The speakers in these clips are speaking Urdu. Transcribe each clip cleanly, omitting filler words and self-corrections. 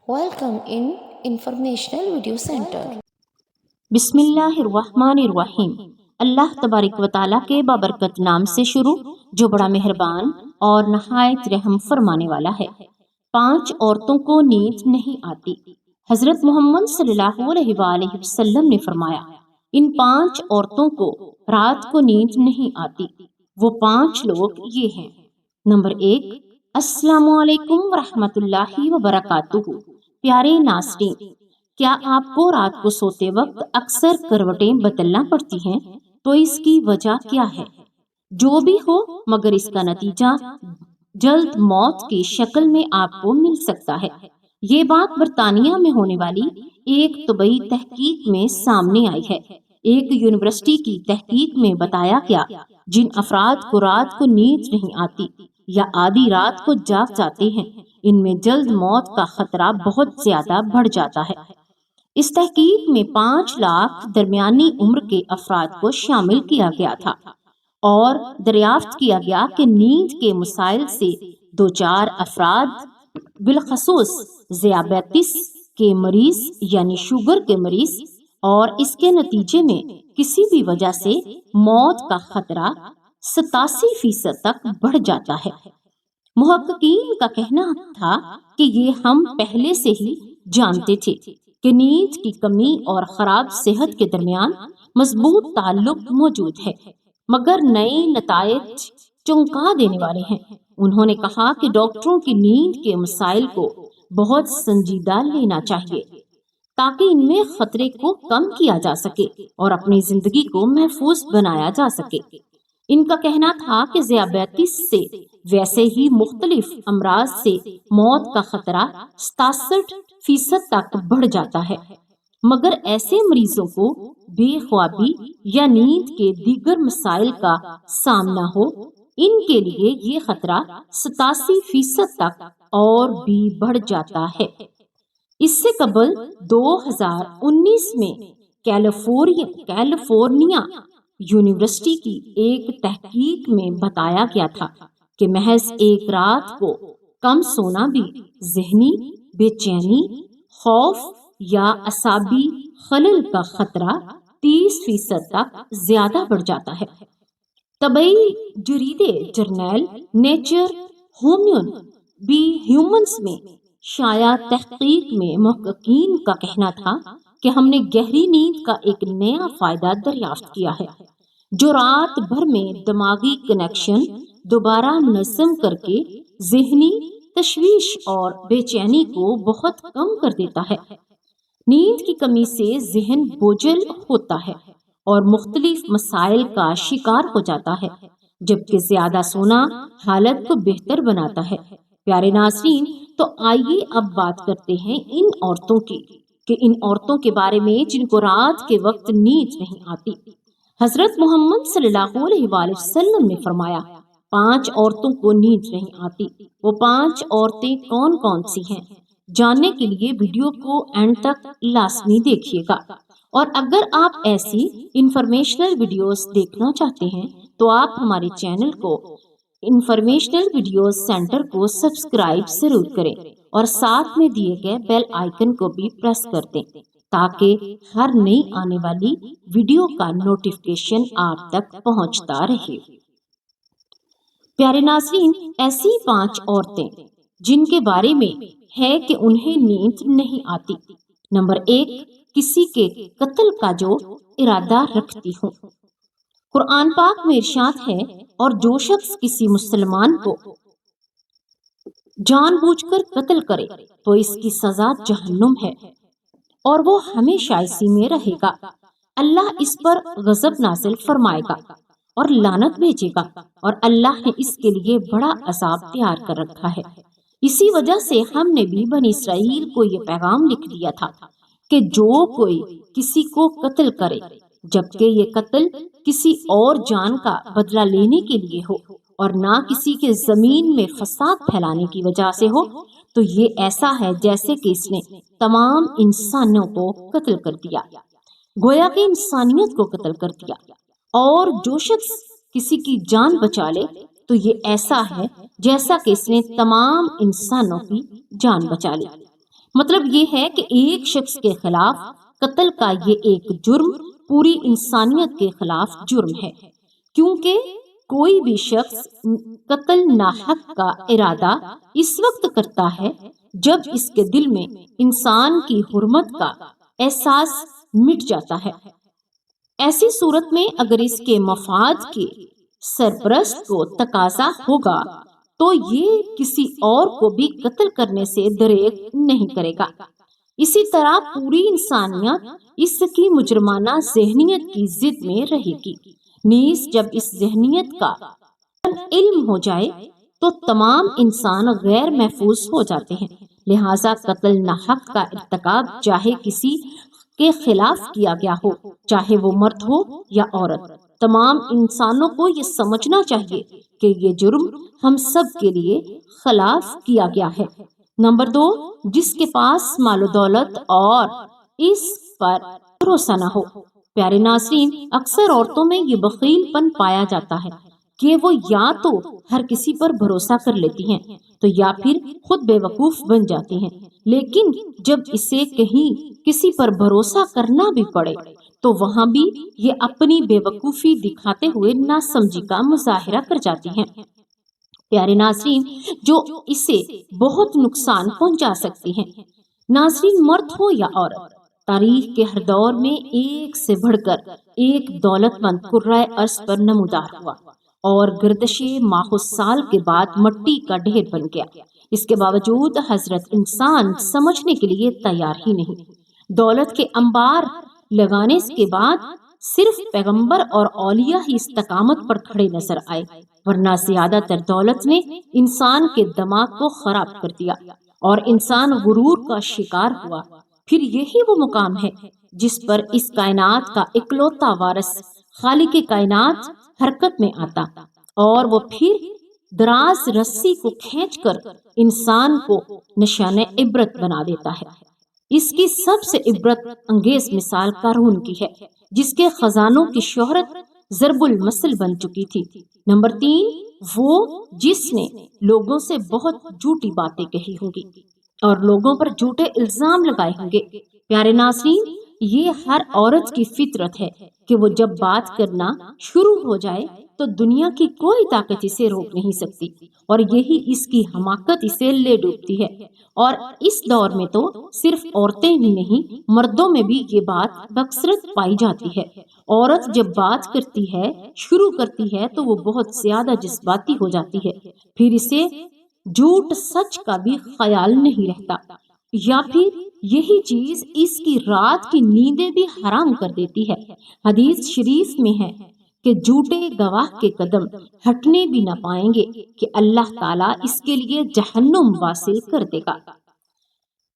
Welcome in Informational Video Center. بسم اللہ الرحمن الرحیم۔ اللہ تبارک و تعالیٰ کے بابرکت نام سے شروع جو بڑا مہربان اور نہایت رحم فرمانے والا ہے۔ 5 عورتوں کو نیند نہیں آتی۔ حضرت محمد صلی اللہ علیہ وآلہ وسلم نے فرمایا، ان 5 عورتوں کو رات کو نیند نہیں آتی۔ وہ 5 لوگ یہ ہیں۔ نمبر 1، السلام علیکم ورحمۃ اللہ وبرکاتہ۔ پیارے ناظرین، کیا آپ کو رات کو سوتے وقت اکثر کروٹیں بدلنا پڑتی ہیں؟ تو اس کی وجہ کیا ہے؟ جو بھی ہو، مگر اس کا نتیجہ جلد موت کی شکل میں آپ کو مل سکتا ہے۔ یہ بات برطانیہ میں ہونے والی ایک طبی تحقیق میں سامنے آئی ہے۔ ایک یونیورسٹی کی تحقیق میں بتایا گیا، جن افراد کو رات کو نیند نہیں آتی یا آدھی رات کو جاگ جاتے ہیں، ان میں جلد موت کا خطرہ بہت زیادہ بڑھ جاتا ہے۔ اس تحقیق میں 5 لاکھ درمیانی عمر کے افراد کو شامل کیا گیا تھا اور دریافت کیا گیا کہ نیند کے مسائل سے دوچار افراد، بالخصوص ذیابیطس کے مریض یعنی شوگر کے مریض، اور اس کے نتیجے میں کسی بھی وجہ سے موت کا خطرہ 87% تک بڑھ جاتا ہے۔ محققین کا کہنا تھا کہ یہ ہم پہلے سے ہی جانتے تھے کہ نیند کی کمی اور خراب صحت کے درمیان مضبوط تعلق موجود ہے، مگر نئے نتائج چونکا دینے والے ہیں۔ انہوں نے کہا کہ ڈاکٹروں کی نیند کے مسائل کو بہت سنجیدہ لینا چاہیے تاکہ ان میں خطرے کو کم کیا جا سکے اور اپنی زندگی کو محفوظ بنایا جا سکے۔ ان کا کہنا تھا کہ ذیابیطس سے ویسے ہی مختلف امراض سے موت کا خطرہ 67% تک بڑھ جاتا ہے، مگر ایسے مریضوں کو بے خوابی یا نیند کے دیگر مسائل کا سامنا ہو، ان کے لیے یہ خطرہ 87% تک اور بھی بڑھ جاتا ہے۔ اس سے قبل 2019 میں کیلیفورنیا یونیورسٹی کی ایک تحقیق میں بتایا گیا تھا کہ محض ایک رات کو کم سونا بھی ذہنی بے چینی، خوف یا اعصابی خلل کا خطرہ 30% تک زیادہ بڑھ جاتا ہے۔ طبی جریدے جرنل نیچر ہیومنز میں شائع تحقیق میں محققین کا کہنا تھا کہ ہم نے گہری نیند کا ایک نیا فائدہ دریافت کیا ہے، جو رات بھر میں دماغی کنیکشن دوبارہ نظم کر کے ذہنی تشویش اور بے چینی کو بہت کم کر دیتا ہے۔ نیند کی کمی سے ذہن بوجھل ہوتا ہے اور مختلف مسائل کا شکار ہو جاتا ہے، جبکہ زیادہ سونا حالت کو بہتر بناتا ہے۔ پیارے ناظرین، تو آئیے اب بات کرتے ہیں ان عورتوں کی، کہ ان عورتوں کے بارے میں جن کو رات کے وقت نیند نہیں آتی۔ حضرت محمد صلی اللہ علیہ وآلہ وسلم نے فرمایا، 5 عورتوں کو نیند نہیں آتی۔ وہ 5 عورتیں کون کون سی ہیں؟ جاننے کے لیے ویڈیو کو اینڈ تک لازمی دیکھیے گا، اور اگر آپ ایسی انفارمیشنل ویڈیوز دیکھنا چاہتے ہیں تو آپ ہمارے چینل کو انفارمیشنل ویڈیوز سینٹر کو سبسکرائب ضرور کریں اور ساتھ میں دیے گئے بیل آئیکن کو بھی پریس کر دیں تاکہ ہر نئی آنے والی ویڈیو کا نوٹیفیکیشن آپ تک پہنچتا رہے۔ پیارے ناظرین، ایسی 5 عورتیں جن کے بارے میں ہے کہ انہیں نیند نہیں آتی۔ نمبر 1، کسی کے قتل کا جو ارادہ رکھتی ہوں۔ قرآن پاک میں ارشاد ہے، اور جو شخص کسی مسلمان کو جان بوجھ کر قتل کرے تو اس کی سزا جہنم ہے اور وہ ہمیشہ اسی میں رہے گا۔ اللہ اس پر غضب نازل فرمائے گا اور لعنت بھیجے گا، اور اللہ نے اس کے لیے بڑا عذاب تیار کر رکھا ہے۔ اسی وجہ سے ہم نے بھی بنی اسرائیل کو یہ پیغام لکھ دیا تھا کہ جو کوئی کسی کو قتل کرے، جبکہ یہ قتل کسی اور جان کا بدلہ لینے کے لیے ہو اور نہ کسی کے زمین میں فساد پھیلانے کی وجہ سے ہو، تو یہ ایسا ہے جیسے کہ اس نے تمام انسانوں کو قتل کر دیا، گویا کہ انسانیت کو قتل کر دیا۔ اور جو شخص کسی کی جان بچا لے تو یہ ایسا ہے جیسا کہ اس نے تمام انسانوں کی جان بچا لی۔ مطلب یہ ہے کہ ایک شخص کے خلاف قتل کا یہ ایک جرم پوری انسانیت کے خلاف جرم ہے، کیونکہ کوئی بھی شخص قتل ناحق کا ارادہ اس وقت کرتا ہے جب اس کے دل میں انسان کی حرمت کا احساس مٹ جاتا ہے۔ ایسی صورت میں اگر اس کے مفاد کے سرپرست کو تقاضا ہوگا تو یہ کسی اور کو بھی قتل کرنے سے دریغ نہیں کرے گا۔ اسی طرح پوری انسانیت اس کی مجرمانہ ذہنیت کی ضد میں رہے گی، نیز جب اس ذہنیت کا علم ہو جائے تو تمام انسان غیر محفوظ ہو جاتے ہیں۔ لہٰذا قتل ناحق کا ارتکاب چاہے کسی کے خلاف کیا گیا ہو، چاہے وہ مرد ہو یا عورت، تمام انسانوں کو یہ سمجھنا چاہیے کہ یہ جرم ہم سب کے لیے خلاف کیا گیا ہے۔ نمبر 2، جس کے پاس مال و دولت اور اس پر بھروسہ نہ ہو۔ پیارے ناظرین، اکثر عورتوں میں یہ بخیل پن پایا جاتا ہے کہ وہ یا تو ہر کسی پر بھروسہ کر لیتی ہیں تو یا پھر خود بے وقوف بن جاتی ہیں، لیکن جب اسے کہیں کسی پر بھروسہ کرنا بھی پڑے تو وہاں بھی یہ اپنی بے وقوفی دکھاتے ہوئے ناسمجھی کا مظاہرہ کر جاتی ہیں، پیارے ناظرین، جو اسے بہت نقصان پہنچا سکتی ہیں۔ ناظرین، مرد ہو یا عورت، تاریخ کے ہر دور میں ایک سے بڑھ کر ایک دولت مند کرۂ ارض پر نمودار ہوا اور گردش ماہ و سال کے بعد مٹی کا ڈھیر بن گیا۔ اس کے باوجود حضرت انسان سمجھنے کے لیے تیار ہی نہیں۔ دولت کے انبار لگانے کے بعد صرف پیغمبر اور اولیاء ہی استقامت پر کھڑے نظر آئے، ورنہ زیادہ تر دولت نے انسان کے دماغ کو خراب کر دیا اور انسان غرور کا شکار ہوا۔ پھر یہی وہ مقام ہے جس پر اس کائنات کا اکلوتا وارث خالق کائنات حرکت میں آتا اور وہ پھر دراز رسی کو کھینچ کر انسان کو نشان عبرت بنا دیتا ہے۔ اس کی سب سے عبرت انگیز مثال قارون کی ہے، جس کے خزانوں کی شہرت ضرب المثل بن چکی تھی۔ نمبر 3، وہ جس نے لوگوں سے بہت جھوٹی باتیں کہی ہوں گی اور لوگوں پر جھوٹے الزام لگائے ہوں گے۔ پیارے ناظرین، یہ ہر عورت کی فطرت ہے کہ وہ جب بات کرنا شروع ہو جائے تو دنیا کی کوئی طاقت اسے روک نہیں سکتی، اور یہی اس کی حماقت اسے لے ڈوبتی ہے۔ اور اس دور میں تو صرف عورتیں ہی نہیں، مردوں میں بھی یہ بات بکثرت پائی جاتی ہے۔ عورت جب بات کرتی ہے، شروع کرتی ہے تو وہ بہت زیادہ جذباتی ہو جاتی ہے، پھر اسے جھوٹ سچ کا بھی خیال نہیں رہتا، یا پھر یہی چیز اس کی رات کی نیندیں بھی حرام کر دیتی ہے۔ حدیث شریف میں ہے کہ جھوٹے گواہ کے قدم ہٹنے بھی نہ پائیں گے کہ اللہ تعالیٰ اس کے لیے جہنم واسع کر دے گا۔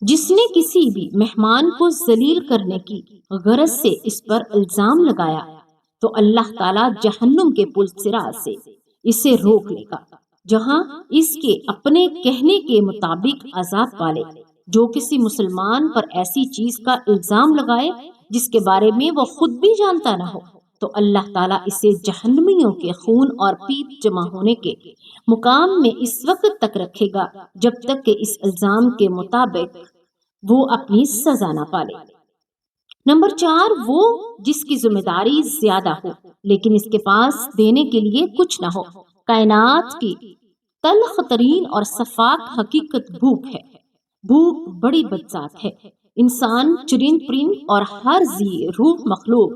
جس نے کسی بھی مہمان کو ذلیل کرنے کی غرض سے اس پر الزام لگایا تو اللہ تعالیٰ جہنم کے پل صراط سے اسے روک لے گا، جہاں اس کے اپنے کہنے کے مطابق عذاب پالے۔ جو کسی مسلمان پر ایسی چیز کا الزام لگائے جس کے بارے میں وہ خود بھی جانتا نہ ہو تو اللہ تعالیٰ اسے جہنمیوں کے خون اور پیپ جمع ہونے کے مقام میں اس وقت تک رکھے گا جب تک کہ اس الزام کے مطابق وہ اپنی سزا نہ پالے۔ نمبر 4، وہ جس کی ذمہ داری زیادہ ہو لیکن اس کے پاس دینے کے لیے کچھ نہ ہو۔ کائنات کی تلخ ترین اور صفاک حقیقت بھوک ہے۔ بھوک بڑی بدذات ہے۔ انسان، چرند پرند اور ہر ذی روح مخلوق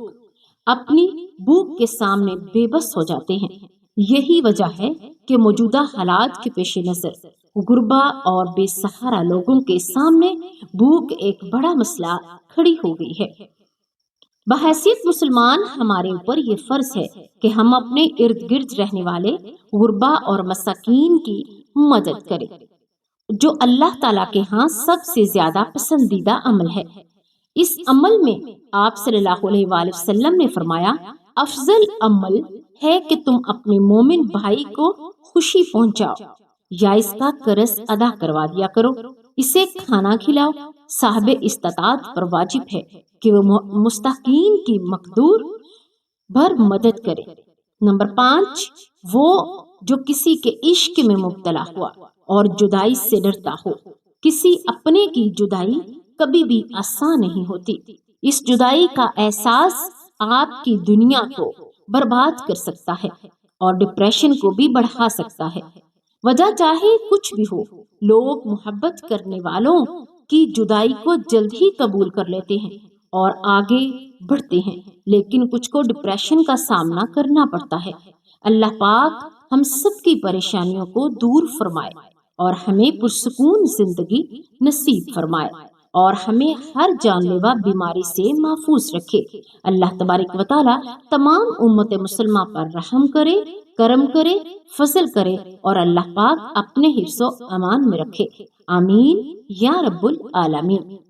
اپنی بھوک کے سامنے بے بس ہو جاتے ہیں۔ یہی وجہ ہے کہ موجودہ حالات کے پیش نظر غربا اور بے سہارا لوگوں کے سامنے بھوک ایک بڑا مسئلہ کھڑی ہو گئی ہے۔ بحیثیت مسلمان ہمارے اوپر یہ فرض ہے کہ ہم اپنے ارد گرد رہنے والے غربا اور مساکین کی مدد کریں، جو اللہ تعالیٰ کے ہاں سب سے زیادہ پسندیدہ عمل ہے۔ اس عمل میں آپ صلی اللہ علیہ وآلہ وسلم نے فرمایا، افضل عمل ہے کہ تم اپنے مومن بھائی کو خوشی پہنچاؤ یا اس کا قرض ادا کروا دیا کرو، اسے کھانا کھلاؤ۔ صاحب استطاعت پر واجب ہے کہ وہ مستحقین کی مقدور بھر مدد کرے۔ نمبر 5، وہ جو کسی کے عشق میں مبتلا ہوا اور جدائی سے ڈرتا ہو کسی اپنے کی جدائی کبھی بھی آسان نہیں ہوتی۔ اس جدائی کا احساس آپ کی دنیا کو برباد کر سکتا ہے اور ڈپریشن کو بھی بڑھا سکتا ہے۔ وجہ چاہے کچھ بھی ہو، لوگ محبت کرنے والوں کی جدائی کو جلد ہی قبول کر لیتے ہیں اور آگے بڑھتے ہیں، لیکن کچھ کو ڈپریشن کا سامنا کرنا پڑتا ہے۔ اللہ پاک ہم سب کی پریشانیوں کو دور فرمائے اور ہمیں پرسکون زندگی نصیب فرمائے اور ہمیں ہر جان لیوا بیماری سے محفوظ رکھے۔ اللہ تبارک و تعالی تمام امت مسلمہ پر رحم کرے، کرم کرے، فضل کرے اور اللہ پاک اپنے حفظ و امان میں رکھے۔ آمین یا رب العالمین۔